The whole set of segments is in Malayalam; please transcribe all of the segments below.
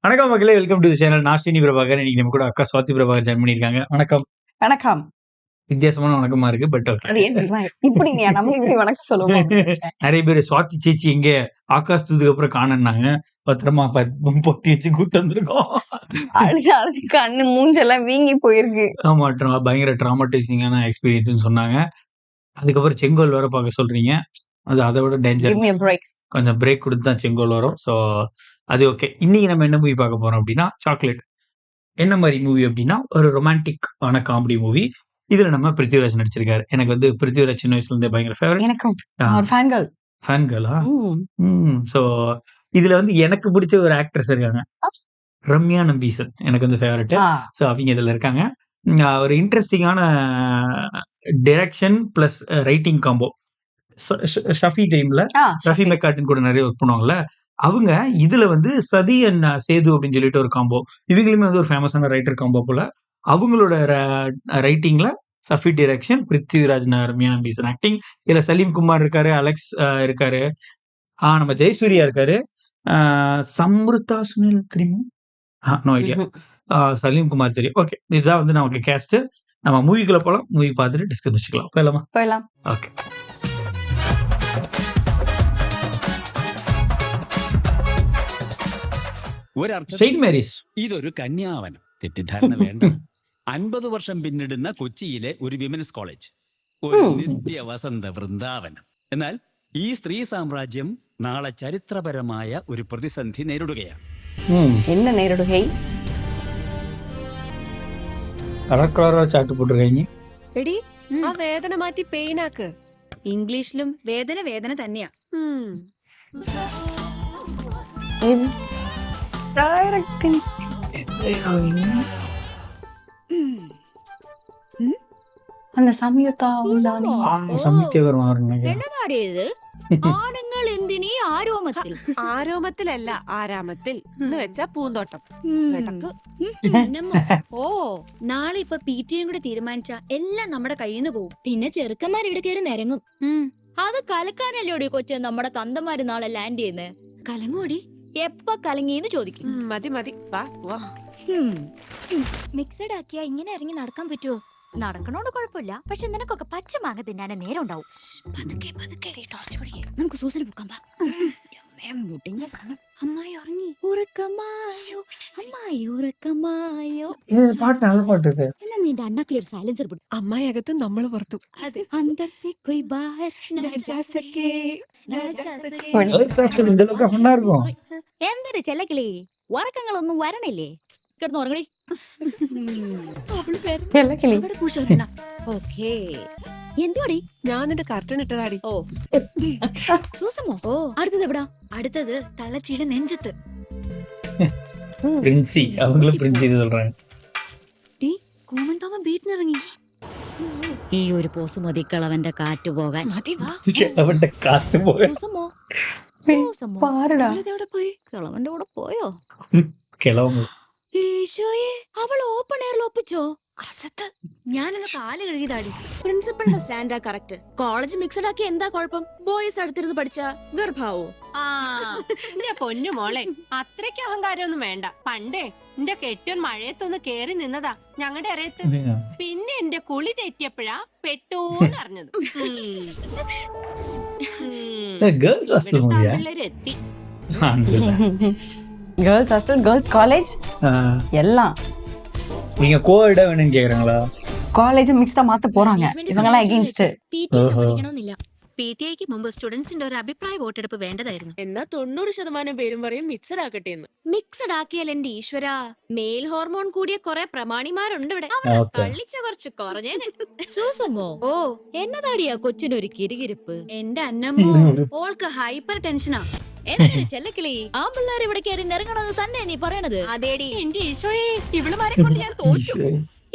வணக்கம் மக்களே, வெல்கம் டு தி சேனல். நான் ஸ்ரீனி பிரபாகர். இன்னைக்கு நம்ம கூட அக்கா சுவாதி பிரபாகர் ஜாயின் பண்ணியிருக்காங்க. வணக்கம். வணக்கம். வித்தியாசமான வணக்கமா இருக்கு. But okay. அது ஏன் தெரியுமா? இப்படிங்க நம்ம இப்படி வணக்கம் சொல்லுவோம் அப்படின்னு நினைச்சேன். நிறைய பேர் சுவாதி சேச்சி எங்க ஆகாஷ் தூதுக்கு அப்புறம் காணோம்னாங்க. பத்திரமா பொத்தி வச்சு கூட்டு வந்திருக்கோம். அழுது அழுது கண்ணு மூஞ்செல்லாம் வீங்கி போயிருக்கு. ஆமா, பயங்கர ட்ராமடைசிங்கான எக்ஸ்பீரியன்ஸ்னு சொன்னாங்க. அதுக்கப்புறம் செங்கோல் வேற பார்க்க சொல்றீங்க. அது அதை விட danger. Give me a break. கொஞ்சம் பிரேக் கொடுத்து தான் செங்கோல் வரும். ஸோ அது ஓகே. இன்னைக்கு நம்ம என்ன மூவி பார்க்க போறோம் அப்படின்னா சாக்லேட். என்ன மாதிரி மூவி அப்படின்னா ஒரு ரொமான்டிக் ஆன காமெடி மூவி. இதுல நம்ம பிருத்திவிராஜ் நடிச்சிருக்காரு. எனக்கு வந்து பிருத்திவிராஜ் சின்ன வயசுல இருந்தே பயங்கர ஃபேவரட். எனக்கும் ஒரு ஃபேன் கேர்ள். ஃபேன் கேர்ளா? ஸோ இதுல வந்து எனக்கு பிடிச்ச ஒரு ஆக்ட்ரஸ் இருக்காங்க, ரம்யா நம்பீசன். எனக்கு வந்து ஃபேவரட். ஸோ அவங்க இதுல இருக்காங்க. ஒரு இன்ட்ரெஸ்டிங்கான direction plus writing combo. Shafi தெரியும்ல, ரஃபி மெக்கார்டன் கூட நிறைய ஒர்க் பண்ணுவாங்கல்ல, அவங்க இதுல வந்து சதி அண்ட் சேது அப்படின்னு சொல்லிட்டு ஒரு காம்போ. இவங்களுமே வந்து ஒரு ஃபேமஸான ரைட்டர் காம்போ போல. அவங்களோட ரைட்டிங்ல சஃபி டைரக்ஷன், பிருத்திவிராஜ், ரம்யா நம்பீசன் ஆக்டிங். இதுல சலீம் குமார் இருக்காரு, அலெக்ஸ் இருக்காரு, நம்ம ஜெயசூர்யா இருக்காரு, சம்ருதா சுனில் தெரியுமா? No idea. சலீம் குமார் தெரியும். ஓகே, இதுதான் வந்து நமக்கு கேஸ்ட். நம்ம மூவிக்குள்ள போலாம். மூவி பார்த்துட்டு டிஸ்கஸ் வச்சுக்கலாம். போயிடலாம். ஓகே. സെയിന്റ് മേരീസ് ഇതൊരു കന്യാവനം. തെറ്റിദ്ധാരണ വേണ്ട. 50 വർഷം പിന്നിടുന്ന കൊച്ചിയിലെ ഒരു വിമൻസ് കോളേജ്, ഒരു നിത്യ വസന്ത വൃന്ദാവനം. എന്നാൽ ഈ സ്ത്രീ സാമ്രാജ്യം നാളെ ചരിത്രപരമായ ഒരു പ്രതിസന്ധി നേരിടുകയാണ്. என்ன நேரிடுகை? ചാട്ട് പോട്ടിருக்கீங்க. എടി, ആ വേദന മാറ്റി പെയിനാക്ക്. ഇംഗ്ലീഷിലും വേദന വേദന തന്നെയാ. அந்த சமயத்தா എന്നതാടി ഇത്? ആണുങ്ങൾ എന്തിനീ ആരോമത്തിൽ? ആരോമത്തിലല്ല, ആരാമത്തിൽ എന്ന് വെച്ചാ പൂന്തോട്ടം. ഓ, നാളെ ഇപ്പൊ PTA കൂടെ തീരുമാനിച്ച എല്ലാം നമ്മുടെ കയ്യിൽ നിന്ന് പോകും. പിന്നെ ചെറുക്കന്മാർ ഇവിടെ കയറി നിരങ്ങും. അത് കലക്കാനല്ലോടി കൊച്ചു നമ്മുടെ തന്തമാര് നാളെ ലാൻഡ് ചെയ്യുന്നത്. കലങ്ങോടി, എപ്പ കലങ്ങിന്ന് ചോദിക്കും. മതി മതി, വാ വാ. മിക്സഡ് ആക്കിയാ ഇങ്ങനെ ഇറങ്ങി നടക്കാൻ പറ്റുമോ? നടക്കണോണ്ട് കുഴപ്പമില്ല, പക്ഷെ നിനക്കൊക്കെ പച്ച മാങ്ങ തിന്നാനേ നേരം ഉണ്ടാവും. നമുക്ക് സൂസന് പോക്കാം. അമ്മായി ഉറങ്ങി. അമ്മായി ഉറക്കമായോ? എന്നാ നിന്റെ അണ്ണാക്കിലൊരു സൈലൻസർ പിടി. അമ്മായി അകത്ത് നമ്മള് പുറത്തു. അത് അന്തർ സെ കോയി ബാഹർ ന ജാ സകേ, ന ജാ സകേ. എന്തൊരു ചെല്ലക്കിളി, ഉറക്കങ്ങളൊന്നും വരണില്ലേ? കിടന്ന് ഉറങ്ങടി. എന്തുവാടി? ഞാൻ നിന്റെ കർട്ടൻ ഇട്ടതാടി. ഓ സൂസമോ? ഓ, അടുത്തത് എവിടാ? അടുത്തത് തള്ളച്ചിയുടെ നെഞ്ചത്ത്. പ്രിൻസി, അവങ്ങള് പ്രിൻസി சொல்றாங்க. ഡീ, കോമന്താമൻ വീട്ടിനിറങ്ങി. ഈ ഒരു പോസ് മതി കിളവന്റെ കാറ്റ് പോകാൻ. മതി വാ. അവന്റെ കാറ്റ് പോകാൻ. സൂസമോ? പാരടാ. എവിടെ പോയി? കിളവന്റെ കൂടെ പോയോ? കിളവൻ. ഈശോയെ, അവൾ ഓപ്പൺ എയറിൽ ഒപ്പിച്ചോ? അസത്ത്. ഞാനൊന്ന് കാല് കഴുകിയതാടി. പ്രിൻസിപ്പളിന്റെ സ്റ്റാൻഡാ കറക്റ്റ്. കോളേജ് മിക്സഡ് ആക്കി എന്താ കുഴപ്പം? ബോയ്സ് അടുത്തിരുന്ന് പഠിച്ച ഗർഭാവോ? എന്റെ പൊന്നു മോളെ, അത്രയ്ക്ക് അഹങ്കാരമൊന്നും വേണ്ട. പണ്ടേ എന്റെ കെട്ടിയോൻ മഴയത്തൊന്ന് കേറി നിന്നതാ ഞങ്ങളുടെ അരയത്ത്. പിന്നെ എന്റെ കുളി തെറ്റിയപ്പോഴാ പെട്ടോന്നറിഞ്ഞത്. പിള്ളേരെത്തി. கேர்ள்ஸ் ஹாஸ்டல், கேர்ள்ஸ் காலேஜ் எல்லாம். நீங்க கோஎட் வேணும்னு கேக்குறாங்களா? காலேஜ் மிக்ஸ்டா மாத்த போறாங்க. இவங்கலாம் அகைன்ஸ்ட். PTA സമ്മതിക്കണമെന്നില്ല. PTA മുമ്പ് സ്റ്റുഡൻസിന്റെ ഒരു അഭിപ്രായ വോട്ടെടുപ്പ് വേണ്ടതായിരുന്നു. എന്നാ 90% പേരും പറയും മിക്സഡ് ആക്കട്ടെ എന്ന്. മിക്സഡ് ആക്കിയാൽ എന്റെ ഈശ്വര, മെയിൽ ഹോർമോൺ കൂടിയ കുറെ പ്രമാണിമാരുണ്ട് ഇവിടെ. കള്ളിച്ച കുറച്ച് കുറഞ്ഞേനെ. സൂസമ്മോ? ഓ, എന്നതാടിയാ കൊച്ചിനൊരു കിരികിരിപ്പ്? എന്റെ അന്നമ്മോ, ഓൾക്ക് ഹൈപ്പർ ടെൻഷനാ. എന്തൊരു ചെല്ലക്കിളി, ആ പിള്ളേർ ഇവിടെ കയറി നിറങ്ങണമെന്ന് തന്നെ നീ പറയണത്? അതേടി. എന്റെ ഈശോയെ, ഇവളുമാരെ കൊണ്ട് ഞാൻ തോറ്റു.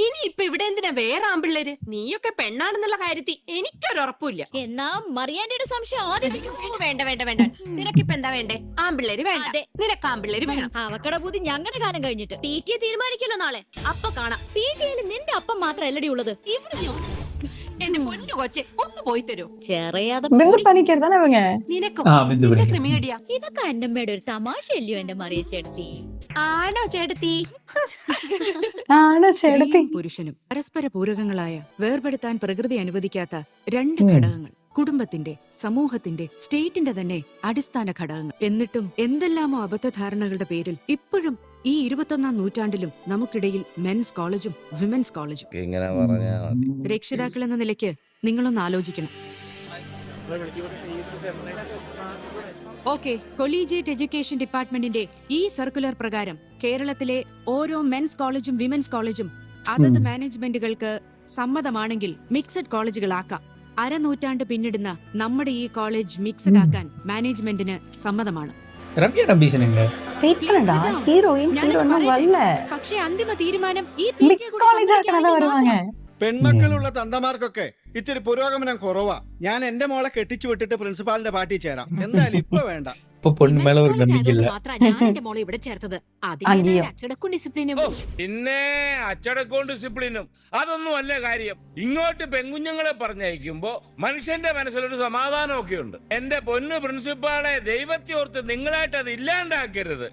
ഇനി ഇപ്പൊ ഇവിടെ എന്തിനാ വേറെ ആമ്പിള്ളേര്? നീയൊക്കെ പെണ്ണാണെന്നുള്ള കാര്യത്തിൽ എനിക്കൊരു ഉറപ്പില്ല. എന്നാ മറിയാന്റെ സംശയം ആദ്യം. വേണ്ട വേണ്ട വേണ്ട, നിനക്കിപ്പോ എന്താ വേണ്ടേ? ആമ്പിള്ളേര് വേണ്ട, നിനക്ക് ആമ്പിള്ളേര് വേണം. അവക്കടെ ബുദ്ധി ഞങ്ങളുടെ കാലം കഴിഞ്ഞിട്ട്. PTA തീരുമാനിക്കല്ലോ നാളെ, അപ്പൊ കാണാം. PTA നിന്റെ അപ്പം മാത്രം അല്ലടി ഉള്ളത്. എന്റെ പൊന്നു കൊച്ചെ ഒന്ന് പോയി തരൂ. ചെറിയാതെ ബിന്ദു പണിക്കർ താനേ அவங்க നിനക്ക് ബിന്ദു നിന്റെ പണിക്കർ. ക്രിമികടിയാ. ഇതൊക്കെ അന്നമ്മയുടെ ഒരു തമാശയല്ലയോ എന്റെ മറിയച്ചേട്ടത്തി? ആണോ ചേട്ടത്തി? ആണ് ചേട്ടത്തി. സ്ത്രീയും പുരുഷനും പരസ്പര പൂരകങ്ങളായ വേർപെടുത്താൻ പ്രകൃതി അനുവദിക്കാത്ത രണ്ട് ഘടകങ്ങൾ, കുടുംബത്തിന്റെ, സമൂഹത്തിന്റെ, സ്റ്റേറ്റിന്റെ തന്നെ അടിസ്ഥാന ഘടകങ്ങൾ. എന്നിട്ടും എന്തെല്ലാമോ അബദ്ധധാരണകളുടെ പേരിൽ ഇപ്പോഴും ഈ 21-ാം നൂറ്റാണ്ടിലും നമുക്കിടയിൽ മെൻസ് കോളേജും വിമൻസ് കോളേജും. ഇങ്ങനെ പറഞ്ഞാ മതി. രക്ഷിതാക്കൾ എന്ന നിലയ്ക്ക് നിങ്ങളൊന്ന് ആലോചിക്കണം. ഓക്കെ, കൊളീജിയേറ്റ് എഡ്യൂക്കേഷൻ ഡിപ്പാർട്ട്മെന്റിന്റെ ഈ സർക്കുലർ പ്രകാരം കേരളത്തിലെ ഓരോ മെൻസ് കോളേജും വിമൻസ് കോളേജും അതത് മാനേജ്മെന്റുകൾക്ക് സമ്മതമാണെങ്കിൽ മിക്സഡ് കോളേജുകളാക്കാം. അരനൂറ്റാണ്ട് പിന്നിടുന്ന നമ്മുടെ ഈ കോളേജ് മിക്സഡ് ആക്കാൻ മാനേജ്മെന്റിന് സമ്മതമാണ്. ரம்யா நம்பீசன் எங்க? വെയിറ്റ് பண்ணடா. ഹീറോയിൻ ഹീറോന്നും വല്ല പക്ഷേ അന്തിമ തീരുമാനം ഈ മിക്സ് കോളേജ് ആക്കണതാ വരുവാங்க. പെൺമക്കളുള്ള തന്തമാർക്കൊക്കെ ഇത്തിരി പുരോഗമനം കുറവാ. ഞാൻ എന്റെ മോളെ കെട്ടിച്ചു വിട്ടിട്ട് പ്രിൻസിപ്പാളിന്റെ പാർട്ടി ചേരാം. എന്തായാലും ഇപ്പൊ വേണ്ട. ഇപ്പൊ പൊണ്ണു മേലെ ഒരു നம்பிக்கைയില്ല. മോളെ ഇവിടെ ചേർത്തത് അയ്യോ. അച്ചടക്കും ഡിസിപ്ലിനും. പിന്നെ അച്ചടക്കവും ഡിസിപ്ലിനും അതൊന്നും അല്ല കാര്യം. ഇങ്ങോട്ട് പെൺകുഞ്ഞുങ്ങളെ പറഞ്ഞയക്കുമ്പോ മനുഷ്യന്റെ മനസ്സിലൊരു സമാധാനമൊക്കെ ഉണ്ട്. എന്റെ പൊന്നു പ്രിൻസിപ്പാളെ, ദൈവത്തെ ഓർത്ത് നിങ്ങളായിട്ട് അത് ഇല്ലാണ്ടാക്കരുത്.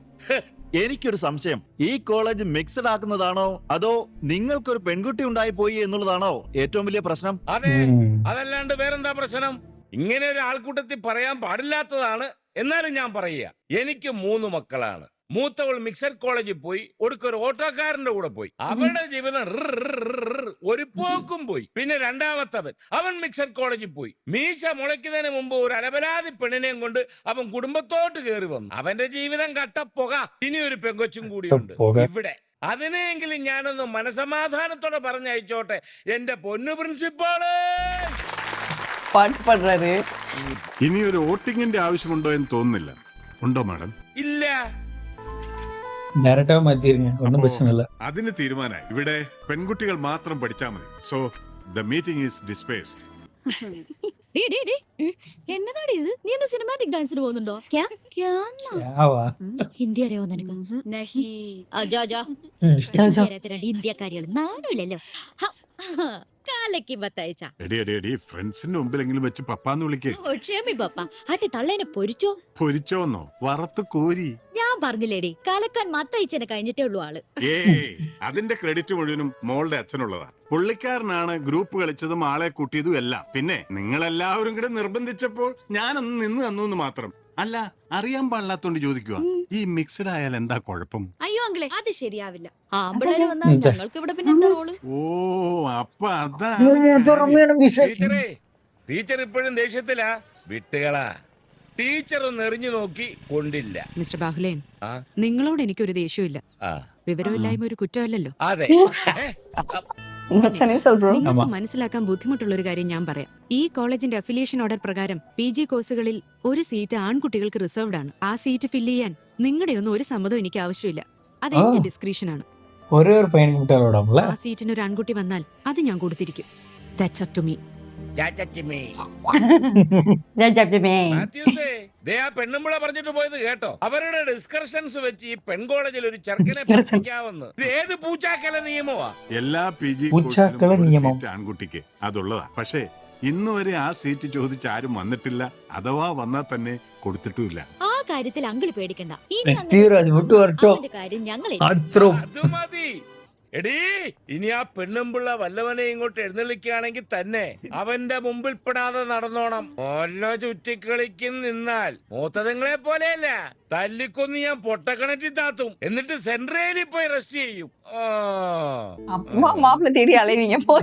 എനിക്കൊരു സംശയം, ഈ കോളേജ് മിക്സഡ് ആക്കുന്നതാണോ അതോ നിങ്ങൾക്കൊരു പെൺകുട്ടി ഉണ്ടായി പോയി എന്നുള്ളതാണോ ഏറ്റവും വലിയ പ്രശ്നം? അതെ, അതല്ലാണ്ട് വേറെന്താ പ്രശ്നം? ഇങ്ങനെ ഒരു ആൾക്കൂട്ടത്തിൽ പറയാൻ പാടില്ലാത്തതാണ്. എന്നാലും ഞാൻ പറയുക, എനിക്ക് 3 മക്കളാണ്. മൂത്തവൾ മിക്സഡ് കോളേജിൽ പോയി, ഒടുക്കൊരു ഓട്ടോക്കാരന്റെ കൂടെ പോയി. അവരുടെ ജീവിതം ഒരു പോക്കും പോയി. പിന്നെ രണ്ടാമത്തവൻ, അവൻ മിക്സഡ് കോളേജിൽ പോയി. മീശ മുളയ്ക്കുന്നതിന് മുമ്പ് ഒരു അലപരാതി പെണ്ണിനെയും കൊണ്ട് അവൻ കുടുംബത്തോട്ട് കയറി വന്നു. അവന്റെ ജീവിതം കട്ടപ്പുക. ഇനി ഒരു പെങ്കൊച്ചും കൂടിയുണ്ട് ഇവിടെ. അതിനെങ്കിലും ഞാനൊന്ന് മനസമാധാനത്തോടെ പറഞ്ഞയച്ചോട്ടെ എന്റെ പൊന്നു പ്രിൻസിപ്പാള്. പാട്ട് പാടുறாரு. ഇനി ഒരു വോട്ടിങ്ങിന്റെ ആവശ്യമുണ്ടോ എന്ന് തോന്നുന്നില്ല. ഉണ്ടോ മാഡം? ഇല്ല. ഡയറക്റ്റാ മാറ്റിരുங்க. ഒന്നും പ്രശ്നമില്ല. അതിന് തീരുമാനമായി. ഇവിടെ പെൺകുട്ടികൾ മാത്രം പഠിച്ചാൽ മതി. So the meeting is dispersed. എന്നതാടി ഇത്? നീ എന്താ സിനിമാറ്റിക് ഡാൻസിന് പോകുന്നുണ്ടോ? യാവാ. ഹിന്ദി അറിയാവോ നിനക്ക്? ഇന്ത്യക്കാരികൾ നാണില്ലല്ലോ. കാലക്ക് ബത്തയച്ച എടി ഫ്രണ്ട്സിന്റെ മുമ്പിലെങ്കിലും വെച്ച് പപ്പാന്ന് വിളിക്കേ. ക്ഷമി പപ്പ. ആട്ടി തള്ളേനെ പൊരിച്ചോ? പൊരിച്ചോന്നോ? വറുത്ത് കോരി. ഞാൻ പറഞ്ഞില്ലേടി, കലക്കാൻ മത്തയച്ചനെ കഴിഞ്ഞിട്ടേ ഉള്ളൂ ആള്. അതിന്റെ ക്രെഡിറ്റ് മുഴുവനും മോളുടെ അച്ഛനുള്ളതാ. പുള്ളിക്കാരനാണ് ഗ്രൂപ്പ് കളിച്ചതും ആളെ കൂട്ടിയതും എല്ലാം. പിന്നെ നിങ്ങളെല്ലാവരും കൂടെ നിർബന്ധിച്ചപ്പോൾ ഞാനൊന്ന് നിന്ന് തന്നു എന്ന് മാത്രം. അല്ല, അറിയാൻ പാടില്ലാത്തോണ്ട് ചോദിക്കുക, ഈ മിക്സഡ് ആയാൽ എന്താ കുഴപ്പം? അയ്യോ അങ്കിളെ, അത് ശരിയാവില്ല. ആമ്പിളേര് വന്നാൽ ഞങ്ങൾക്ക് ഇവിടെ പിന്നെ എന്താ റോള്? ഓ, അപ്പൊ അതാ. ടീച്ചറേ, ടീച്ചർ ഇപ്പോഴും ദേഷ്യത്തിലാ. വിട്ടുകളാ. ടീച്ചർ ഒന്ന് എറിഞ്ഞു നോക്കി കൊണ്ടില്ല. മിസ്റ്റർ ബാഹുലേൻ, ആ? നിങ്ങളോട് എനിക്കൊരു ദേഷ്യമില്ല. ആ, വിവരമില്ലായ്മ ഒരു കുറ്റമല്ലല്ലോ. അതെ. നിങ്ങൾക്ക് മനസ്സിലാക്കാൻ ബുദ്ധിമുട്ടുള്ള ഒരു കാര്യം ഞാൻ പറയാം. ഈ കോളേജിന്റെ അഫിലിയേഷൻ ഓർഡർ പ്രകാരം PG കോഴ്സുകളിൽ ഒരു സീറ്റ് ആൺകുട്ടികൾക്ക് റിസർവ്ഡ് ആണ്. ആ സീറ്റ് ഫില്ല് ചെയ്യാൻ നിങ്ങളുടെ ഒന്നും ഒരു സമ്മതം എനിക്ക് ആവശ്യമില്ല. അത് എന്റെ ഡിസ്ക്രിപ്ഷൻ ആണ്. ഒരേ ഒരു പയ്യൻ കൂട്ടാളോടാ. ആ സീറ്റിന് ഒരു ആൺകുട്ടി വന്നാൽ അത് ഞാൻ കൊടുത്തിരിക്കും. That's up to me. മാത്യൂസേ, ദേ ആ പെണ്ണുമ്പിള പറഞ്ഞിട്ട് പോയത് കേട്ടോ? അവരുടെ ഡിസ്കഷൻസ് വെച്ച് ഈ പെൺകോളേജിൽ ഒരു ചെറുക്കനെ പഠിപ്പിക്കാമെന്ന്. ഇത് ഏത് പൂച്ചാക്കല നിയമമാ? എല്ലാ PG പൂച്ചാക്കള നിയമം. സീറ്റ് ആൺകുട്ടിക്ക് അതുള്ളതാ. പക്ഷേ ഇന്നുവരെ ആ സീറ്റ് ചോദിച്ച് ആരും വന്നിട്ടില്ല. അഥവാ വന്നാൽ തന്നെ കൊടുത്തിട്ടുമില്ല. ആ കാര്യത്തിൽ അങ്കിള് പേടിക്കണ്ട. കാര്യം ഞങ്ങൾ അത് മതി. എടീ, ഇനി ആ പെണ്ണുമ്പിള്ള വല്ലവനെ ഇങ്ങോട്ട് എഴുന്നള്ളിക്കുകയാണെങ്കിൽ തന്നെ അവന്റെ മുമ്പിൽ പെടാതെ നടന്നോണം. ഓരോ ചുറ്റിക്കളിക്കും നിന്നാൽ മൂത്തതുങ്ങളെ പോലെയല്ല, തല്ലിക്കൊന്ന് ഞാൻ പൊട്ടക്കണറ്റിൽ താത്തും. എന്നിട്ട് സെൻട്രേലിൽ പോയി റെസ്റ്റ് ചെയ്യും. മാപ്പിള തേടി അലവിங்க പോ.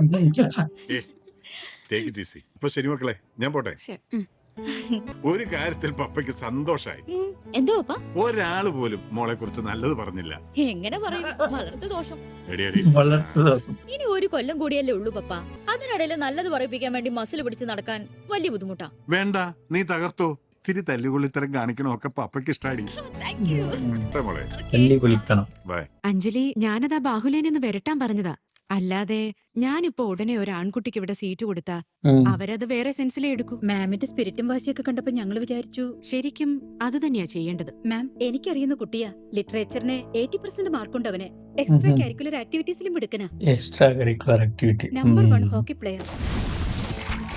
Take it easy. ഇപ്പൊ ശരി മക്കളെ, ഞാൻ പോട്ടെ. ഒരു കാര്യത്തിൽ പപ്പയ്ക്ക് സന്തോഷായി. എന്തോ പപ്പ? ഒരാള് പോലും മോളെ കുറിച്ച് നല്ലത് പറഞ്ഞില്ല. എങ്ങനെ പറയും? വളർത്തു ദോഷം. ഇനി ഒരു കൊല്ലം കൂടിയല്ലേ ഉള്ളൂ പപ്പ. അതിനിടയിൽ നല്ലത് പറയിപ്പിക്കാൻ വേണ്ടി മസിൽ പിടിച്ച് നടക്കാൻ വലിയ ബുദ്ധിമുട്ടാ. വേണ്ട, നീ തകർത്തോ. ഇത്തിരി തല്ലുകൊള്ളിത്തരം കാണിക്കണമൊക്കെ പപ്പയ്ക്ക് ഇഷ്ടാടി. മോളെ ബൈ. അഞ്ജലി, ഞാനതാ ബാഹുലേനെന്ന് വരട്ടാൻ പറഞ്ഞതാ. അല്ലാതെ ഞാനിപ്പോ ഉടനെ ഒരു ആൺകുട്ടിക്ക് ഇവിടെ സീറ്റ് കൊടുത്താ അവരത് വേറെ സെൻസിലേ എടുക്കൂ. മാമിന്റെ സ്പിരിറ്റും വാശിയൊക്കെ കണ്ടപ്പോ ഞങ്ങൾ വിചാരിച്ചു ശരിക്കും അത് തന്നെയാ ചെയ്യേണ്ടത്. മാം, എനിക്കറിയുന്ന കുട്ടിയാ. ലിറ്ററേച്ചറിന് 80% മാർക്കുണ്ട് അവന്. എക്സ്ട്രാ കരിക്കുലർ ആക്ടിവിറ്റീസിലും എടുക്കനാ. Extra curricular activity. Number 1 hockey player.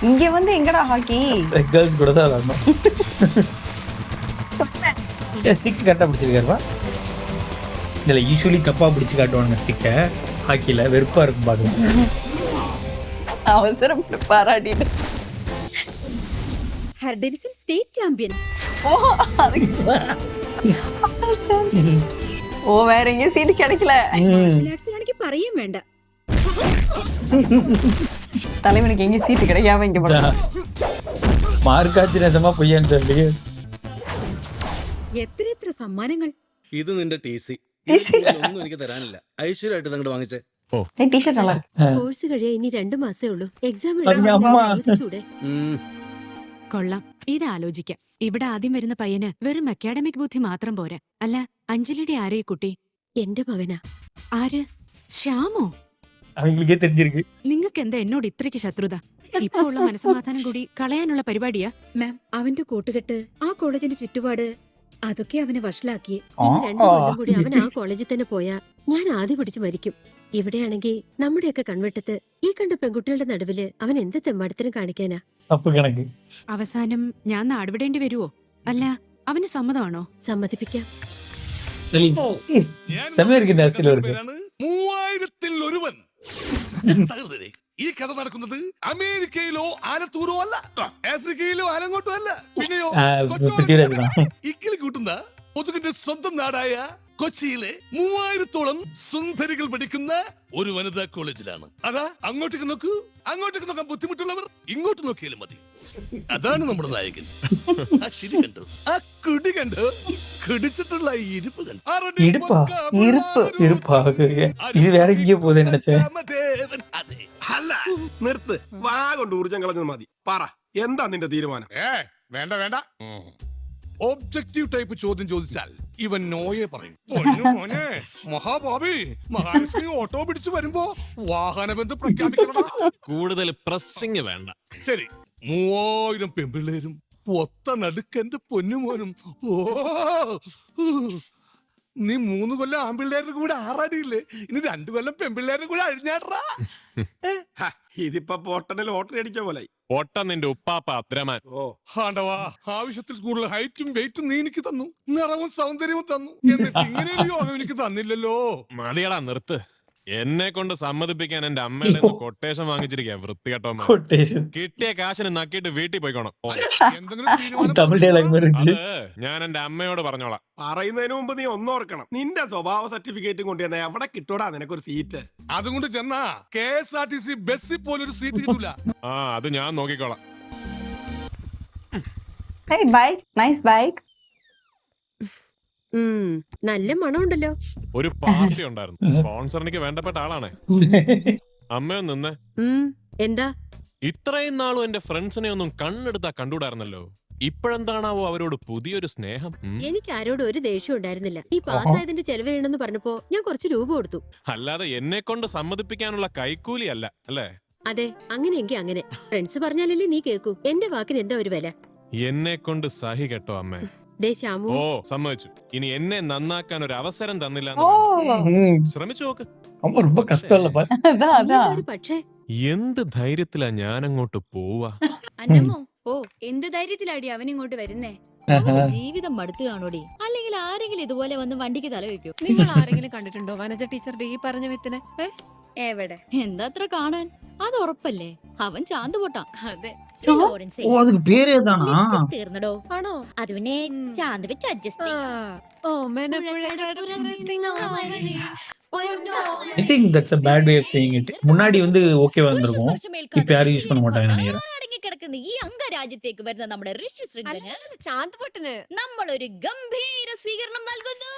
இங்க வந்து எங்கடா ஹாக்கி? கேர்ள்ஸ் கூட தான் விளாடணும். ஸ்டிக் கரெக்டாக பிடிச்சிருக்காருப்பா. இதில் யூஸ்வலி தப்பாக பிடிச்சி காட்டுவானுங்க ஸ்டிக்கை. ஹாக்கியில் வெறுப்பாக இருக்கும் பார்க்கலாம். அவசரப்பட்டு பாராட்டிட்டு. ഹർഡൻസിൽ സ്റ്റേറ്റ് ചാമ്പ്യൻ. ஓ ஓ வேற எங்கேயும் சீட்டு கிடைக்கல. മാർഷൽ ആർട്സിലാണെങ്കിൽ പറയും വേണ്ട. தலைவனுக்கு எங்கேயும் சீட்டு கிடைக்காம இங்க போட. മാർക്കാച്ച് രസമാ പൊയ്യാൻ തള്ളി. എത്ര എത്ര സമ്മാനങ്ങൾ. ഇത് നിന്റെ TC. ഒന്നും എനിക്ക് തരാനില്ല. ഐശ്വര്യമായിട്ട് നിങ്ങോട്ട് വാങ്ങിച്ചേ. ടീഷർട്ട് നല്ല കോഴ്സ് കഴിയാൻ ഇനി 2 മാസേ ഉള്ളൂ. എക്സാം ചൂടെ. കൊള്ളാം. ഇത് ആലോചിക്കാം. ഇവിടെ ആദ്യം വരുന്ന പയ്യന് വെറും അക്കാഡമിക് ബുദ്ധി മാത്രം പോരാ. അല്ല, അഞ്ജലിയുടെ ആരേ കുട്ടി? എന്റെ മകനാ. ആര്? ശ്യാമോ? അവங்களுக்கே தெரிஞ்சிருக்கு. നിങ്ങൾക്ക് എന്താ എന്നോട് ഇത്രയ്ക്ക് ശത്രുത? ഇപ്പൊ ഉള്ള മനസ്സമാധാനം കൂടി കളയാനുള്ള പരിപാടിയാ? മാം, അവന്റെ കൂട്ടുകെട്ട്, ആ കോളേജിന്റെ ചുറ്റുപാട്, അതൊക്കെ അവനെ വഷളാക്കി. ഇനി 2 കൊല്ലം കൂടി അവൻ ആ കോളേജിൽ തന്നെ പോയാ ഞാൻ ആദ്യം പിടിച്ചു മരിക്കും. ഇവിടെയാണെങ്കിൽ നമ്മുടെയൊക്കെ കൺവെട്ടത്ത് ഈ കണ്ട പെൺകുട്ടികളുടെ നടുവില് അവൻ എന്ത് തെമ്മാടത്തിനും കാണിക്കാനാ? തപ്പ് കണക്ക്. അവസാനം ഞാൻ നാടുവിടേണ്ടി വരുവോ? അല്ല, അവന് സമ്മതമാണോ? സമ്മതിപ്പിക്കാം. സമയം ലാസ്റ്റിൽ വരുന്നത് 3000-ൽ ഒരുവൻ. സഹോദരേ, ഈ കഥ നടക്കുന്നത് അമേരിക്കയിലോ ആലത്തൂരോ അല്ല, ആഫ്രിക്കയിലോ ആലങ്ങോട്ടോ അല്ല, പിന്നെയോ ഇക്കിളി കൂട്ടുന്ന ഒതുകിന്റെ സ്വന്തം നാടായ കൊച്ചിയിലെ 3000-ഓളം സുന്ദരികൾ പഠിക്കുന്ന ഒരു വനിതാ കോളേജിലാണ്. അതാ അങ്ങോട്ടേക്ക് നോക്കൂ. അങ്ങോട്ടേക്ക് നോക്കാൻ ബുദ്ധിമുട്ടുള്ളവർ ഇങ്ങോട്ട് നോക്കിയാലും മതി. അതാണ് നമ്മുടെ നായകൻ. ആ ചിരി കണ്ടു, ആ കുടി കണ്ടു, കുടിച്ചിട്ടുള്ള ഇരിപ്പ് കണ്ടു. ഇത് വേറെ എங்கேயோ പോകുന്നത് നിனைச்சே. അല്ല, നിർത്ത്. വാ കൊണ്ട് ഊർജം കളഞ്ഞത് മതി. പറ, എന്താ നിന്റെ തീരുമാനം? വേണ്ട വേണ്ട. ഒബ്ജക്റ്റീവ് ടൈപ്പ് ചോദ്യം ചോദിച്ചാൽ ഇവൻ നോയെ പറയും. പൊന്നു മോനെ, മഹാഭാവി, മഹാലക്ഷ്മി ഓട്ടോ പിടിച്ചു വരുമ്പോ വാഹനബന്ധം പ്രഖ്യാപിക്കണം. കൂടുതൽ പ്രസ്സിങ് വേണ്ട. ശരി, 3000 പെൺപിള്ളേരും ഒത്ത നടുക്കന്റെ പൊന്നുമോനും. ഓ, നീ 3 കൊല്ലം ആൺപിള്ളേരുടെ കൂടെ ആറാടിയില്ലേ? ഇനി 2 കൊല്ലം പെൺപിള്ളേരുടെ കൂടെ അഴിഞ്ഞാടാ. ഇതിപ്പോ പൊട്ടന്റെ ലോട്ടറി അടിച്ച പോലെ. പൊട്ടൻ നിന്റെ ഉപ്പാപ്പ അബ്രമാൻ. ഓ ആണ്ടവാ, ആവശ്യത്തിൽ കൂടുതൽ ഹൈറ്റും വെയിറ്റും നീ എനിക്ക് തന്നു, നിറവും സൗന്ദര്യവും തന്നു. എന്നിട്ട് ഇങ്ങനെ ഒരു യോഗം എനിക്ക് തന്നില്ലല്ലോ. മതിയടാ, നിർത്ത്. എന്നെ കൊണ്ട് സമ്മതിപ്പിക്കാൻ എന്റെ അമ്മയുടെ കൊട്ടേഷൻ വാങ്ങിച്ചിരിക്കുക. വൃത്തികെട്ടോ. കിട്ടിയ കാശിന് നക്കിയിട്ട് വീട്ടിൽ പോയിക്കോണം. ഞാൻ എന്റെ അമ്മയോട് പറഞ്ഞോളാം. പറയുന്നതിന് മുമ്പ് നീ ഒന്നോർക്കണം, നിന്റെ സ്വഭാവ സർട്ടിഫിക്കറ്റും കൊണ്ടുവന്ന എവിടെ കിട്ടൂടാ നിനക്കൊരു സീറ്റ്? അതുകൊണ്ട് ചെന്നാ KSRTC ബസ്സിൽ പോലൊരു സീറ്റ് കിട്ടൂല. ആ, അത് ഞാൻ നോക്കിക്കോളാം. Bike, nice bike. നല്ല മണമുണ്ടല്ലോ. ഒരു പാർട്ടി ഉണ്ടായിരുന്നു. സ്പോൺസർ എനിക്ക് വേണ്ടപ്പെട്ട ആളാണ്. അമ്മയൊന്ന് നിന്നേ. എന്താ? ഇത്രയും നാളും എന്റെ ഫ്രണ്ട്സിനെ ഒന്നും കണ്ണെടുത്താ കണ്ടുകൂടായിരുന്നല്ലോ. ഇപ്പോഴെന്താണാവോ അവരോട് പുതിയൊരു സ്നേഹം? എനിക്ക് ആരോടും ഒരു ദേഷ്യം ഉണ്ടായിരുന്നില്ല. ഈ പാസ്സായതിന്റെ ചെലവ് ചെയ്യണമെന്ന് പറഞ്ഞപ്പോ ഞാൻ കുറച്ച് രൂപ കൊടുത്തു. അല്ലാതെ എന്നെ കൊണ്ട് സമ്മതിപ്പിക്കാനുള്ള കൈക്കൂലി അല്ല അല്ലേ? അതെ, അങ്ങനെയെങ്കിൽ അങ്ങനെ. ഫ്രണ്ട്സ് പറഞ്ഞാലല്ലേ നീ കേക്കൂ. എന്റെ വാക്കിന് എന്താ ഒരു വില? എന്നെ കൊണ്ട് സഹി കേട്ടോ അമ്മേ. ശ്യാമു, ഓ, സമ്മതിച്ചു. ഇനി എന്നെ നന്നാക്കാൻ ഒരു അവസരം തന്നില്ല. ശ്രമിച്ചു നോക്ക്. പക്ഷേ എന്ത് ധൈര്യത്തിലാ ഞാൻ അങ്ങോട്ട് പോവാ? അന്നമ്മോ, ഓ, എന്ത് ധൈര്യത്തിലാടി അവനിങ്ങോട്ട് വരുന്നേ? ജീവിതം മടുത്തു കാണോടി. അല്ലെങ്കിൽ ആരെങ്കിലും ഇതുപോലെ വന്ന് വണ്ടിക്ക് തല വെക്കൂ. നിങ്ങൾ ആരെങ്കിലും കണ്ടിട്ടുണ്ടോ വനജ ടീച്ചറുടെ ഈ പറഞ്ഞ വിത്തിനെ? എവിടെ? എന്താ അത്ര കാണാൻ? അത് ഉറപ്പല്ലേ, അവൻ ചാന്ത് പൊട്ടാ. അതെ. തീർന്നടോ. ആണോ? അത് പിന്നെ ചാന്ത് വെച്ച് adjust. I think that's a bad way of saying it. മുன்னாடி வந்து ஓகேவா இருந்திருக்கும். இப்ப யாரும் யூஸ் பண்ண மாட்டாங்கன்னு நினைக்கிறேன். കിടക്കുന്ന ഈ അംഗരാജ്യത്തേക്ക് വരുന്ന നമ്മുടെ ഋഷി ശൃംഖലന് ചാന്ത് പൊട്ടന് നമ്മൾ ഒരു ഗംഭീര സ്വീകരണം നൽകുന്നു.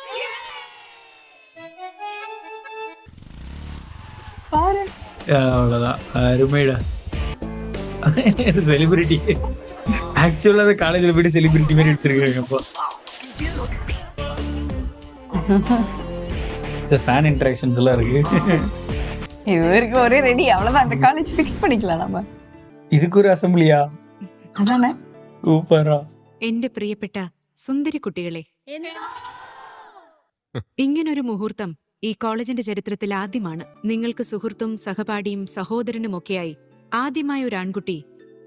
அவ்வளவுதான். அருமைடா. செலிபிரிட்டி. ஆக்சுவலா அந்த காலேஜ்ல போயிட்டு செலிபிரிட்டி மாதிரி எடுத்திருக்காங்க. இப்போ இந்த ஃபேன் இன்டராக்ஷன்ஸ் எல்லாம் இருக்கு. இவருக்கு ஒரே ரெடி. அவ்வளவுதான், அந்த காலேஜ் ஃபிக்ஸ் பண்ணிக்கலாம் நம்ம. இதுக்கு ஒரு அசம்பிளியா? அதானே. സൂപ്പറാ. എന്റെ പ്രിയപ്പെട്ട സുന്ദരി കുട്ടികളെ, ഇങ്ങനൊരു മുഹൂർത്തം ഈ കോളേജിന്റെ ചരിത്രത്തിൽ ആദ്യമാണ്. നിങ്ങൾക്ക് സുഹൃത്തും സഹപാഠിയും സഹോദരനുമൊക്കെയായി ആദ്യമായ ഒരു ആൺകുട്ടി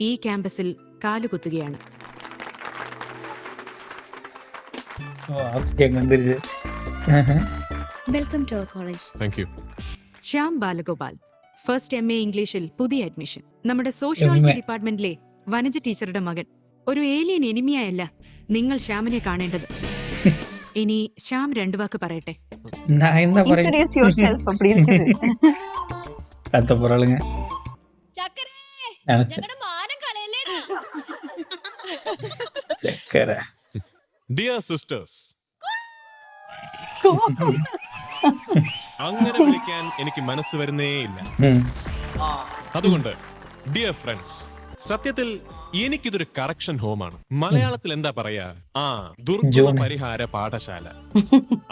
ഈ ക്യാമ്പസിൽ കാലുകുത്തുകയാണ്. Welcome to our college. Thank you. Shyam Balagopal, first MA ഇംഗ്ലീഷിൽ പുതിയ അഡ്മിഷൻ. നമ്മുടെ സോഷ്യോളജി ഡിപ്പാർട്ട്മെന്റിലെ വനജ ടീച്ചറുടെ മകൻ. ഒരു ഏലിയൻ എനിമിയായല്ല നിങ്ങൾ ശ്യാമിനെ കാണേണ്ടത്. ഇനി ശ്യാം 2 വാക്ക് പറയട്ടെ. Introduce yourself அப்படி இருக்குது. கத்த போறாளுங்க. ചക്കരേ, நினைச்சேன். ഞങ്ങളുടെ മാനം കളയല്ലേടാ. ചക്കര. ഡിയർ സിസ്റ്റേഴ്സ്, അങ്ങനെ വിളിക്കാൻ എനിക്ക് മനസ്സ് വരുന്നേയില്ല. അതുകൊണ്ട് ഡിയർ ഫ്രണ്ട്സ്, സത്യത്തിൽ എനിക്കിതൊരു കറക്ഷൻ ഹോമാണ്. മലയാളത്തിൽ എന്താ പറയാ, ദുർഗുണ പരിഹാര പാഠശാല.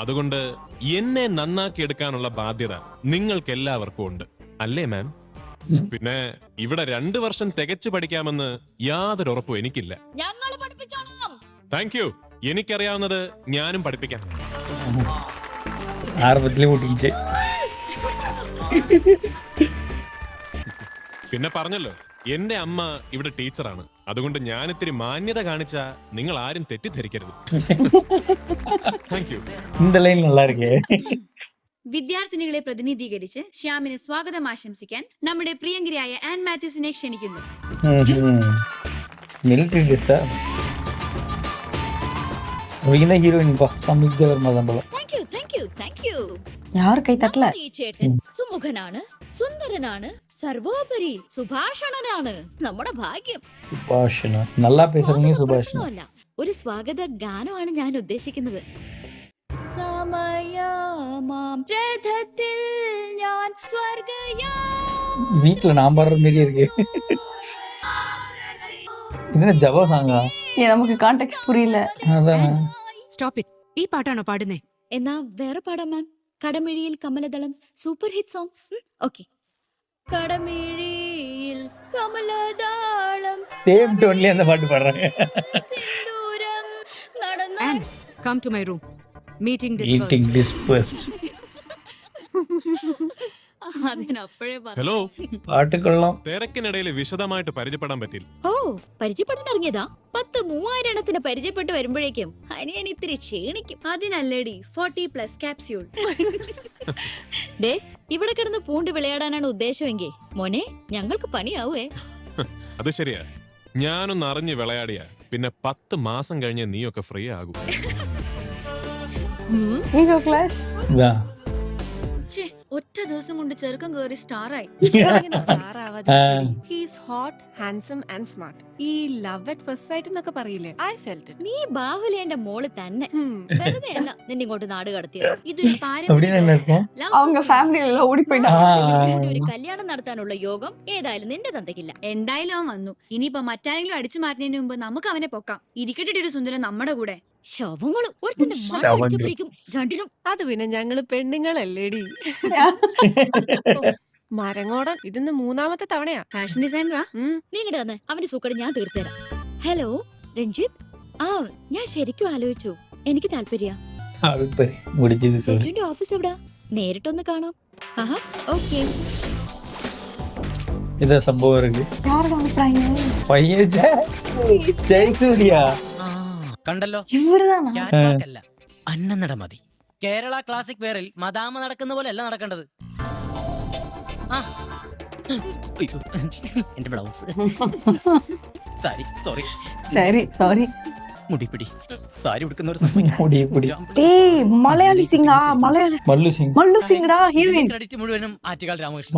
അതുകൊണ്ട് എന്നെ നന്നാക്കി എടുക്കാനുള്ള ബാധ്യത നിങ്ങൾക്ക് എല്ലാവർക്കും ഉണ്ട്, അല്ലേ മാം? പിന്നെ ഇവിടെ 2 വർഷം തികച്ചു പഠിക്കാമെന്ന് യാതൊരു ഉറപ്പും എനിക്കില്ല. ഞങ്ങൾ പഠിപ്പിച്ചോളാം. Thank you. എനിക്കറിയാവുന്നത് ഞാനും പഠിപ്പിക്കാം. ആരംഭത്തിലെ പൊട്ടിച്ച്. പിന്നെ പറഞ്ഞല്ലോ, എന്റെ അമ്മ ഇവിടെ ടീച്ചറാണ്. അതുകൊണ്ട് ഞാൻ ഇത്തിരി മാന്യത കാണിച്ച നിങ്ങൾ ആരും തെറ്റിദ്ധരിക്കരുത്. Thank you. இந்த லைன் நல்லா இருக்கே. വിദ്യാർത്ഥിനികളെ പ്രതിനിധീകരിച്ച് ശ്യാമിന് സ്വാഗതം ആശംസിക്കാൻ നമ്മുടെ പ്രിയങ്കരിയായ ആൻ മാത്യൂസിനെ ക്ഷണിക്കുന്നു. மிலிட்டரி ட்ரெஸ்ஸா? அவங்க தான் ஹீரோயின் பா. സംയുക്ത വർമ്മ തമ്പള. Thank you, thank you, thank you. யார் கை தட்டல? ഈ ചേട്ടൻ സുമുഖനാണ്, സുന്ദരനാണ്, സർവോപരി സുഭാഷണനാണ്. നമ്മുടെ ഭാഗ്യം. സുഭാഷണ. நல்லா பேசுறீங்க സുഭാഷണ. പ്രശ്നമല്ല, ഒരു സ്വാഗത ഗാനമാണ് ഞാൻ ഉദ്ദേശിക്കുന്നത്. സമയമാം രഥത്തിൽ ഞാൻ സ്വർഗയാ. வீட்ல நான் பாடுற மாதிரி இருக்கு. ഇതിനെ ജവ സാങ്ങാ? நமக்கு கான்டெக்ஸ்ட் புரியல. അതാണ്. Stop it. ഈ പാട്ടാണോ പാടുന്നേ? എന്നാ വേറെ പാടാം മാം. കടമിഴിയിൽ കമലദളം സൂപ്പർ ഹിറ്റ് സോങ്. ഓക്കെ. കടമിഴിയിൽ കമലദളം சேம் டோன்லயே அந்த பாட்டு பாடுறாங்க. സിന്ദൂരം നടന്ന Ann, come to my room. Meeting Eating dispersed. അതിനപ്പോഴേ പറഞ്ഞു. ഹലോ. പാട്ട് കൊള്ളാം. തിരക്കിനിടയിൽ വിശദമായിട്ട് പരിചയപ്പെടാൻ പറ്റില്ല. ഓ, പരിചയപ്പെടാൻ ഇറങ്ങിയതാ. 10,000 എണ്ണത്തിന് പരിചയപ്പെട്ട് വരുമ്പോഴേക്കും അനിയൻ ഇത്തിരി ക്ഷീണിക്കും. അതിനല്ലേടി 40+ ക്യാപ്സ്യൂൾ. ദേ, ഇവിടെ കിടന്ന് പൂണ്ട് വിളയാടാനാണ് ഉദ്ദേശമെങ്കിൽ മോനെ ഞങ്ങൾക്ക് പണിയാവേ. അത് ശരിയാ. ഞാനൊന്ന് അറിഞ്ഞ് വിളയാടിയ പിന്നെ 10 മാസം കഴിഞ്ഞ് നീയൊക്കെ ഫ്രീ ആകും. Ego clash. ഇതാ. ഒറ്റ ദിവസം കൊണ്ട് ചെറുക്കം കേറി സ്റ്റാറായി. സ്റ്റാർ ആവാതെ he's hot, handsome and smart. ഈ ലവ് അറ്റ് ഫസ്റ്റ് സൈറ്റ് എന്നൊക്കെ പറയില്ലേ, ഐ ഫെൽറ്റ് ഇറ്റ്. നീ ബാഹുലേന്റെ മോള് തന്നെ. വെറുതെ അല്ല നിന്നെ ഇങ്ങോട്ട് നാട് കടത്തിയത്. ഇതൊരു அப்படியே இருக்கும். அவங்க ஃபேமிலில ஓடி போயிட்டாங்க. ഒരു കല്യാണം നടത്താനുള്ള യോഗം ഏതായാലും നിന്റെ തന്തയ്ക്കില്ല. എന്തായാലും അവൻ വന്നു. ഇനിയിപ്പോ മറ്റാരെങ്കിലും അടിച്ചു മാറ്റുന്നതിന് മുമ്പ് നമുക്ക് അവനെ പൊക്കാം. ഇരിക്കട്ടെ ഒരു സുന്ദരം നമ്മുടെ കൂടെ. ശവങ്ങളും ഒരുത്തന്റെ മണം പിടിക്കും രണ്ടിനും. അത് പിന്നെ ഞങ്ങള് പെണ്ണുങ്ങളല്ലേടി. മരങ്ങോടൻ ഇതിന്ന് 3ാമത്തെ തവണയാ. ഫാഷൻ ഡിസൈനറാ. നീ ഇങ്ങോട്ട് വന്നേ, അവന്റെ സൂക്കട് ഞാൻ തീർത്തരാം. ഹലോ രഞ്ജിത്ത്. ഞാൻ ശരിക്കും ആലോചിച്ചു, എനിക്ക് താല്പര്യ. രഞ്ജിന്റെ ഓഫീസ് എവിടാ? നേരിട്ടൊന്ന് കാണാം. ഓക്കെ. ഇതാ സംഭവം ഇருக்கு. யாரோட அனுப்புறாங்க? പയ്യ ജയസൂര്യ. കണ്ടല്ലോ, இவருதானா? ക്യാറ്റ്വാക്കല്ല, അന്നനട മതി. കേരള ക്ലാസിക് വെയറിൽ മദാമ നടക്കുന്ന പോലെ അല്ല നടക്കേണ്ടത്. അയ്യോ, എന്റെ ബ്ലൗസ്. സോറി. சரி, சாரி. മുടിപ്പിടി. സാരി ഉടുക്കുന്ന ഒരു സംഭവം. டேய், மலையாளி சிங்கா, மல்லு சிங்கடா, ஹீரோயின். ക്രെഡിറ്റ് മുഴുവനും ആറ്റുകാൽ രാമകൃഷ്ണൻ.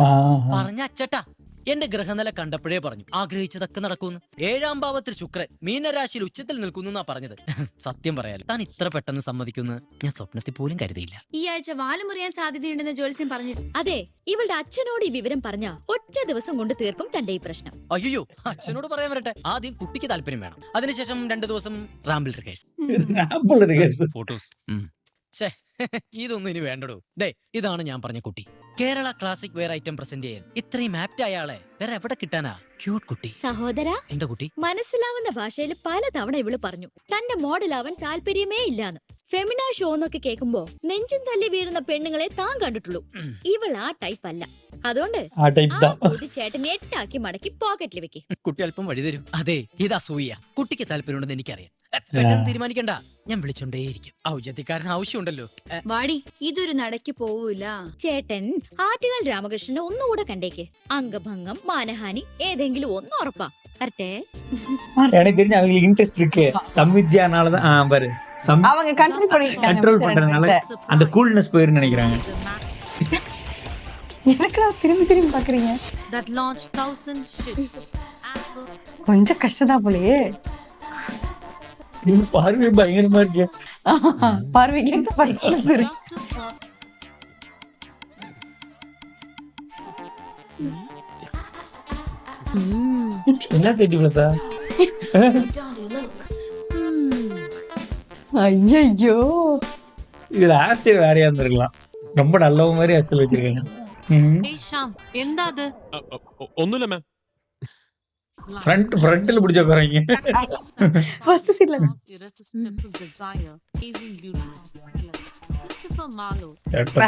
പറഞ്ഞ അച്ചട്ടാ, എന്റെ ഗ്രഹനില കണ്ടപ്പോഴേ പറഞ്ഞു ആഗ്രഹിച്ചതൊക്കെ നടക്കുന്നു. 7ാം ഭാവത്തിൽ ശുക്രൻ മീനരാശിയിൽ ഉച്ചത്തിൽ നിൽക്കുന്നു എന്നാ പറഞ്ഞത്. സത്യം പറയാലോ, താൻ ഇത്ര പെട്ടെന്ന് സമ്മതിക്കുന്നു ഞാൻ സ്വപ്നത്തിൽ പോലും കരുതിയില്ല. ഈ ആഴ്ച വാലുമുറിയാൻ സാധ്യതയുണ്ടെന്ന് ജോത്സ്യം പറഞ്ഞു. അതെ, ഇവളുടെ അച്ഛനോട് ഈ വിവരം പറഞ്ഞ ഒറ്റ ദിവസം കൊണ്ട് തീർക്കും തന്റെ ഈ പ്രശ്നം. അയ്യോ, അച്ഛനോട് പറയാൻ വരട്ടെ. ആദ്യം കുട്ടിക്ക് താല്പര്യം വേണം. അതിനുശേഷം 2 ദിവസം റാമ്പിൾ റിഹേഴ്സൽ, ഫോട്ടോസ്. ഇതൊന്നും ഇനി വേണ്ടടോ. ദേ, ഇതാണ് ഞാൻ പറഞ്ഞ കുട്ടി. Kerala classic wear item present ചെയ്യാൻ ഇത്രയും ആപ്റ്റ് ആയ ആളെ വേറെ എവിടെ കിട്ടാനാ? ക്യൂട്ട് കുട്ടി. സഹോദര, എന്താ കുട്ടി? മനസ്സിലാവുന്ന ഭാഷയിൽ പലതവണ ഇവള് പറഞ്ഞു തന്റെ മോഡലാവാൻ താല്പര്യമേ ഇല്ലാന്ന്. ഫെമിന ഷോ എന്നൊക്കെ കേൾക്കുമ്പോ നെഞ്ചും തല്ലി വീഴുന്ന പെണ്ണുങ്ങളെ താൻ കണ്ടിട്ടുള്ളൂ. ഇവൾ ആ ടൈപ്പ് അല്ല. അതുകൊണ്ട് ആ ടൈപ്പ് ആ தான் പൊതി ചേട്ടൻ 8 ആക്കി മടക്കി പോക്കറ്റിൽ വെക്ക്. കുട്ടി അല്പം വഴി തരും. അതെ ഇത് അസൂയ. കുട്ടിക്ക് താല്പര്യമുണ്ടെന്ന് എനിക്കറിയാം. പെട്ടെന്ന് തീരുമാനിക്കണ്ട, ഞാൻ വിളിച്ചോണ്ടേയിരിക്കും. ഔചത്യക്കാരന് ആവശ്യമുണ്ടല്ലോ. വാടി, ഇതൊരു നടക്ക് പോവൂല. ചേട്ടൻ ആറ്റുകാൽ രാമകൃഷ്ണനെ ഒന്നുകൂടെ കണ്ടേക്ക്. അംഗഭംഗം, മാനഹാനി ഏതെങ്കിലും ഒന്ന് ഉറപ്പാ. വരട്ടെ. எனக்கு தெரிஞ்சு அவங்களுக்கு இன்ட்ரெஸ்ட் இருக்கு சம்வித்யானாலதான் பாரு அவங்க கண்ட்ரோல் பண்ணிருக்காங்க. கண்ட்ரோல் பண்றதுனால அந்த கூல்னஸ் போயிருந்து நினைக்கிறாங்க. எதுக்குடா திரும்பி திரும்பி பாக்குறீங்க? கொஞ்சம் கஷ்டம்தான் போலயே. பார்வை பயங்கரமா இருக்கு. பார்வைக்கு என்ன பண்றது? என்ன தேடி பார்த்தா ஐயோ, இதுல ஹேர்ஸ்டைல் வேறையா இருந்திருக்கலாம். ரொம்ப நல்லவ மாதிரி ஹேர்ஸ்டைல் வச்சிருக்காங்க. എന്താ അത്? ഒന്നുമില്ല മാം. ஃப்ரண்ட்ல பிடிச்ச போறீங்க. ஃபர்ஸ்ட் சீட்ல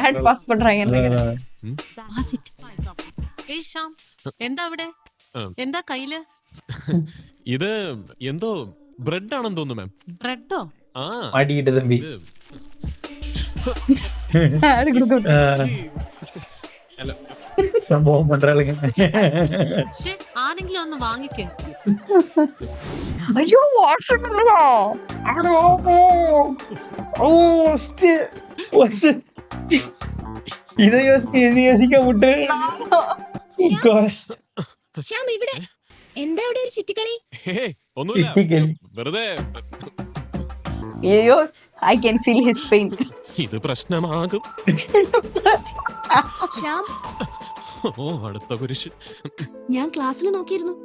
ஹேண்ட் பாஸ் பண்றாங்க. എന്താ അവിടെ? എന്താ കയ്യില്? ഇത് എന്തോ ബ്രെഡ് ആണെന്ന് തോന്നുന്നു മാം. ബ്രെഡോ? ആ மாட்டிக்கிட்ட தம்பி. അല്ല, സംഭവം பண்றாளுங்க. ആരെങ്കിലും ഒന്ന് വാങ്ങിക്കേ. ஐயோ, வாஷ் பண்ணலா? அடோ ஓ இதை யோசிக்க விட்டு ശ്യാം ഇവിടെ എന്താ ഇവിടെ ഒരു ചുറ്റിക്കളി? ഹേ ഒന്നുമില്ല, ചിറ്റിക്കളി. വെറുതെ. ஐயோ, I can feel his pain. ഇത് പ്രശ്നമാകും. ശ്യാം, ഓ അടുത്ത കുരിശ്. ഞാൻ ക്ലാസ്സിൽ നോക്കിയിരുന്നു.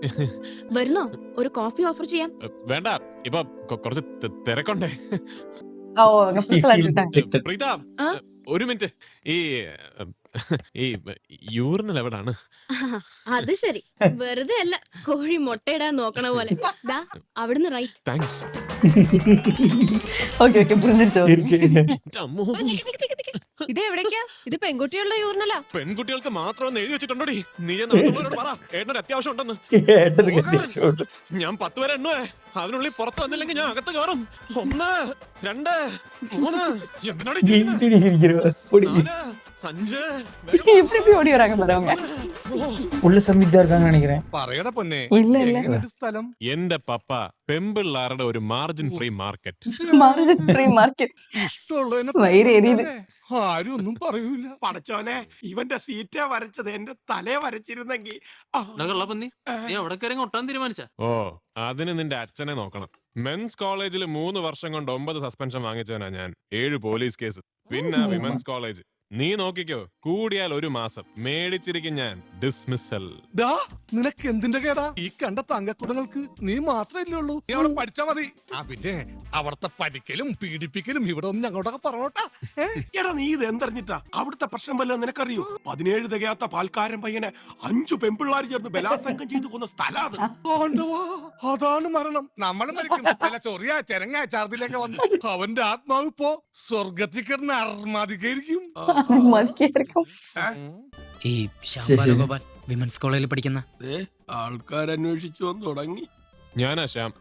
വരുന്നോ? ഒരു കോഫി ഓഫർ ചെയ്യാം. വേണ്ട, ഇപ്പൊ കുറച്ച് തിരക്കുണ്ടേ. ஓ, கஷ்டப்பட்டு പ്രീത, ഒരു മിനിറ്റ്. ഈ യൂറിനൽ എവിടാണ്? അത് ശരി, വെറുതെ അല്ല കോഴി മുട്ടയിടാൻ നോക്കണ പോലെ. ദാ അവിടുന്ന് റൈറ്റ്. താങ്ക്സ്. ஓகே ஓகே, புரிஞ்சிருச்சு. ഇത് എവിടേക്കാ? ഇത് പെൺകുട്ടികളുടെ യൂറിനലാ. പെൺകുട്ടികൾക്ക് മാത്രം എഴുതി വെച്ചിട്ടുണ്ടോടി? നീ എന്നോട് പറ, ഏട്ടനൊരു അത്യാവശ്യം ഉണ്ടെന്ന്. ഞാൻ 10 വരെ എണ്ണുവേ. അതിനുള്ളിൽ പുറത്ത് വന്നില്ലെങ്കിൽ ഞാൻ അകത്ത് കയറും. 1 2 3 എന്തിനോട് 5 எப்படி ஓடி வராங்க பாருங்க. உள்ள சம்வித்யா இருக்காங்க நினைக்கிறேன். പറയട പൊന്നെ. இல்ல இல்ல, സ്ഥലം എന്റെ പപ്പ പെമ്പിള്ളാരുടെ ഒരു margin free market. Margin free market. ഇഷ്ടമുള്ളതിനെ വയറ് എരിയുത്. ആരും ഒന്നും പറയൂല. പടച്ചോനെ, ഇവന്റെ സീറ്റാ വരച്ചത്, എന്റെ തലയെ വരച്ചിരുന്നെങ്കിൽ. ഓ അതിന് നിന്റെ അച്ഛനെ നോക്കണം. മെൻസ് കോളേജിൽ 3 വർഷം കൊണ്ട് 9 സസ്പെൻഷൻ വാങ്ങിച്ചവനാ ഞാൻ. 7 പോലീസ് കേസ്. പിന്നെ വിമൻസ് കോളേജ് നീ നോക്കിക്കോ, കൂടിയാൽ 1 മാസം മേടിച്ചിരിക്കും ഞാൻ ഡിസ്മിസൽ. നിനക്ക് എന്തിന്റെ കേടാ? ഈ കണ്ട തങ്കക്കുടങ്ങൾക്ക് നീ മാത്രമല്ലേ ഉള്ളൂ. നീ അവിടെ പഠിച്ചാ മതി. പിന്നെ അവിടത്തെ പഠിക്കലും പീഡിപ്പിക്കലും ഇവിടെ ഒന്ന് ഞങ്ങളോടൊക്കെ പറഞ്ഞോട്ടാ. എടാ, നീ ഇത് എന്തറിഞ്ഞിട്ടാ? അവിടുത്തെ പ്രശ്നം വല്ല നിനക്കറിയോ? 17 തികയാത്ത പാൽക്കാരൻ പയ്യനെ 5 പെൺപിള്ളാർ ചേർന്ന് ബലാത്സംഗം ചെയ്തു കൊന്ന സ്ഥലം. അതാണ് മരണം. നമ്മൾ ചൊറിയ ചെരങ്ങ ചാർദിലേക്ക് വന്നു. അവന്റെ ആത്മാവ് ഇപ്പോ സ്വർഗത്തിൽ കിടന്ന് അർമാദിക്കായിരിക്കും. ഈ ശ്യാം വിമൻസ് കോളേജിൽ പഠിക്കുന്ന ആൾക്കാരന്വേഷിച്ചു വന്ന് തുടങ്ങി. ഞാനാ ശ്യാം.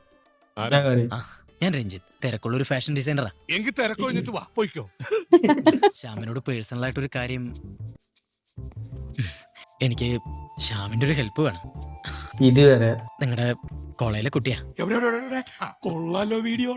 ഞാൻ രഞ്ജിത്ത്, തിരക്കുള്ള ഒരു ഫാഷൻ ഡിസൈനറാ. എങ്കിൽ തിരക്ക് കഴിഞ്ഞിട്ട് വാ, പോയിക്കോ. ശ്യാമിനോട് പേഴ്സണൽ ആയിട്ടൊരു കാര്യം. എനിക്ക് ശ്യാമിന്റെ ഒരു ഹെൽപ്പ് വേണം. ഇതുവരെ നിങ്ങളുടെ കോളേജിലെ കുട്ടിയാ. കൊള്ളാലോ വീഡിയോ.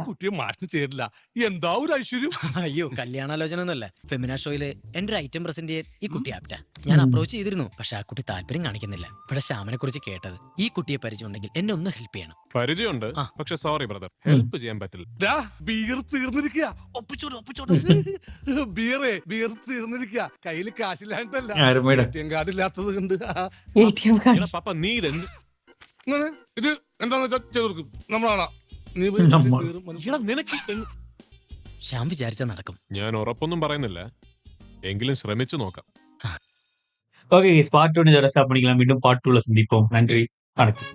കുട്ടിയെ മാറ്റി ചേരില്ല. എന്താ ഒരു ഐശ്വര്യം. അയ്യോ, കല്യാണാലോചന ഒന്നുമല്ല. ഫെമിനാ ഷോയില് എന്റെ ഒരു ഐറ്റം പ്രസന്റ് ചെയ്യാൻ ഈ കുട്ടി ആപ്റ്റാ. ഞാൻ അപ്രോച്ച് ചെയ്തിരുന്നു, പക്ഷെ ആ കുട്ടി താല്പര്യം കാണിക്കുന്നില്ല. ഇവിടെ ശ്യാമിനെ കുറിച്ച് കേട്ടത്. ഈ കുട്ടിയെ പരിചയം ഉണ്ടെങ്കിൽ എന്നെ ഒന്ന് ഹെൽപ്പ് ചെയ്യണം. പരിചയമുണ്ട്, പക്ഷെ സോറി ബ്രദർ, ഹെൽപ്പ് ചെയ്യാൻ പറ്റില്ല. ബിയർ തീർന്നിരിക്കുക. ബിയർ തീർന്നിരിക്കുക. കയ്യില് കാശില്ലാണ്ടല്ല, കാർഡില്ലാത്തത് കൊണ്ട്. പപ്പ നീ ഇതെന്ത് ഇത് എന്താന്ന് വെച്ചാൽ ചെയ്തു കൊടുക്കും. നമ്മളാണോ? നിനക്ക് ശ്യാം വിചാരിച്ചാൽ നടക്കും. ഞാൻ ഉറപ്പൊന്നും പറയുന്നില്ല, എങ്കിലും ശ്രമിച്ചു നോക്കാം. ஓகே, பார்ட் 1 இதோட ஸ்டாப் பண்ணிக்கலாம். மீண்டும் பார்ட் 2ல சந்திப்போம். நன்றி, வணக்கம்.